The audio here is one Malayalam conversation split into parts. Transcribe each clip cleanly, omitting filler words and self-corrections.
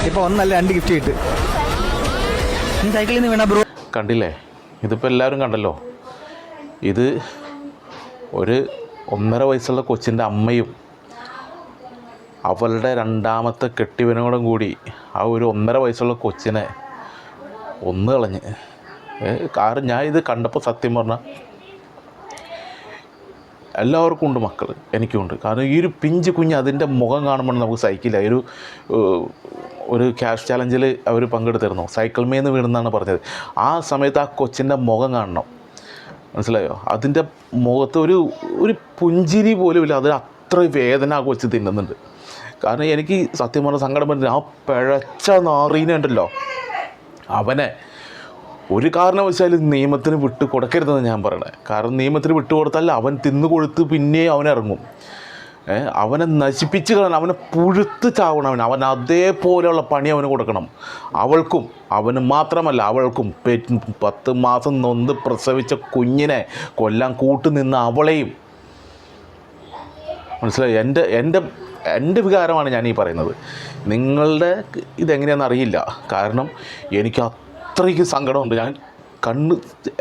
ഇപ്പോൾ ഒന്നല്ല 2 ഗിഫ്റ്റ് കിട്ടും. നീ സൈക്കിളിൽ നിന്ന് വീണ ബ്രോ കണ്ടില്ലേ? ഇതിപ്പോൾ എല്ലാവരും കണ്ടല്ലോ. ഇത് ഒരു 1.5 വയസ്സുള്ള കൊച്ചിൻ്റെ അമ്മയും അവളുടെ രണ്ടാമത്തെ കെട്ടിയവനോടും കൂടി ആ ഒരു 1.5 വയസ്സുള്ള കൊച്ചിനെ കളഞ്ഞ്. കാരണം ഞാൻ ഇത് കണ്ടപ്പോൾ സത്യം പറഞ്ഞാൽ എല്ലാവർക്കും ഉണ്ട് മക്കൾ, എനിക്കുണ്ട്. കാരണം ഈ ഒരു പിഞ്ച് കുഞ്ഞ് അതിൻ്റെ മുഖം കാണുമ്പോൾ നമുക്ക് സഹിക്കില്ല. ഒരു ക്യാഷ് ചാലഞ്ചിൽ അവർ പങ്കെടുത്തിരുന്നു. സൈക്കിൾ മേന്ന് വീണെന്നാണ് പറഞ്ഞത്. ആ സമയത്ത് ആ കൊച്ചിൻ്റെ മുഖം കാണണം, മനസ്സിലായോ? അതിൻ്റെ മുഖത്ത് ഒരു പുഞ്ചിരി പോലുമില്ല. അത് അത്ര വേദന ആ കൊച്ച് തിന്നുന്നുണ്ട്. കാരണം എനിക്ക് സത്യം പറഞ്ഞ സങ്കടം പറ്റുന്നത് ആ പിഴച്ച നാറീനെ ഉണ്ടല്ലോ, അവനെ ഒരു കാരണവശാലും നിയമത്തിന് വിട്ട് കൊടുക്കരുതെന്ന് ഞാൻ പറയണേ. കാരണം നിയമത്തിന് വിട്ട് കൊടുത്താൽ അവൻ തിന്നു കൊഴുത്ത് പിന്നെ അവനിറങ്ങും. അവനെ നശിപ്പിച്ച് കളയണം, അവനെ പുഴുത്ത് ചാവണം. അവൻ അതേപോലെയുള്ള പണി അവന് കൊടുക്കണം. അവൾക്കും, അവന് മാത്രമല്ല അവൾക്കും. 10 മാസം നൊന്ത് പ്രസവിച്ച കുഞ്ഞിനെ കൊല്ലാൻ കൂട്ടുനിന്ന അവളെയും. മനസ്സിലായി? എൻ്റെ വികാരമാണ് ഞാൻ ഈ പറയുന്നത്. നിങ്ങളുടെ ഇതെങ്ങനെയാണെന്ന് അറിയില്ല. കാരണം എനിക്ക് അത്രയ്ക്ക് സങ്കടമുണ്ട്.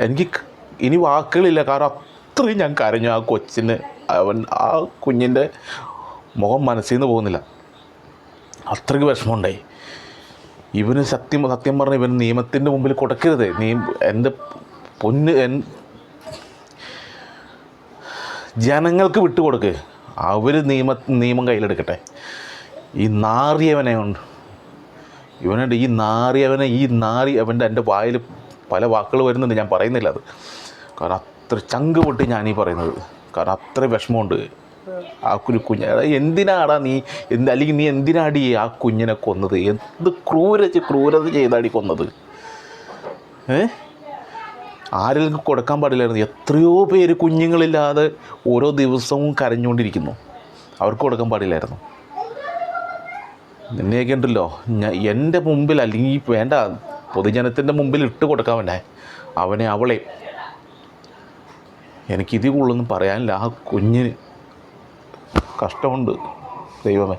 എനിക്ക് ഇനി വാക്കുകളില്ല. കാരണം അത്രയും ഞാൻ കരഞ്ഞു. ആ കൊച്ചിന്, ആ കുഞ്ഞിൻ്റെ മുഖം മനസ്സിൽ നിന്ന് പോകുന്നില്ല. അത്രയ്ക്ക് വിഷമമുണ്ടായി. ഇവന് സത്യം പറഞ്ഞാൽ ഇവൻ നിയമത്തിൻ്റെ മുമ്പിൽ കൊടുക്കരുത്. എൻ്റെ ജനങ്ങൾക്ക് വിട്ടുകൊടുക്ക്. അവർ നിയമം കയ്യിലെടുക്കട്ടെ. ഈ നാറിയവനെ ഉണ്ട്, ഇവനുണ്ട് ഈ നാറിയവനെ, എൻ്റെ വായിൽ പല വാക്കുകൾ വരുന്നുണ്ട്, ഞാൻ പറയുന്നില്ല അത്. കാരണം അത്ര ചങ്ക് പൊട്ടി ഞാനീ പറയുന്നത്. കാരണം അത്ര വിഷമമുണ്ട് ആ കുഞ്ഞ്. എന്തിനാടാ അല്ലെങ്കിൽ നീ എന്തിനാടി ആ കുഞ്ഞിനെ കൊന്നത്? എന്ത് ക്രൂരത ചെയ്താടി കൊന്നത്? ആരെങ്കിലും കൊടുക്കാൻ പാടില്ലായിരുന്നു. എത്രയോ പേര് കുഞ്ഞുങ്ങളില്ലാതെ ഓരോ ദിവസവും കരഞ്ഞുകൊണ്ടിരിക്കുന്നു. അവർക്ക് കൊടുക്കാൻ പാടില്ലായിരുന്നു. നിന്നെയൊക്കെ ഉണ്ടല്ലോ എൻ്റെ മുമ്പിൽ, അല്ലെങ്കിൽ വേണ്ട പൊതുജനത്തിൻ്റെ മുമ്പിൽ ഇട്ട് കൊടുക്കാൻ വേണ്ടേ അവനെ അവളെ. എനിക്കിതിൽ കൂടുതലൊന്നും പറയാനില്ല. ആ കുഞ്ഞിന് കഷ്ടമുണ്ട് ദൈവമേ.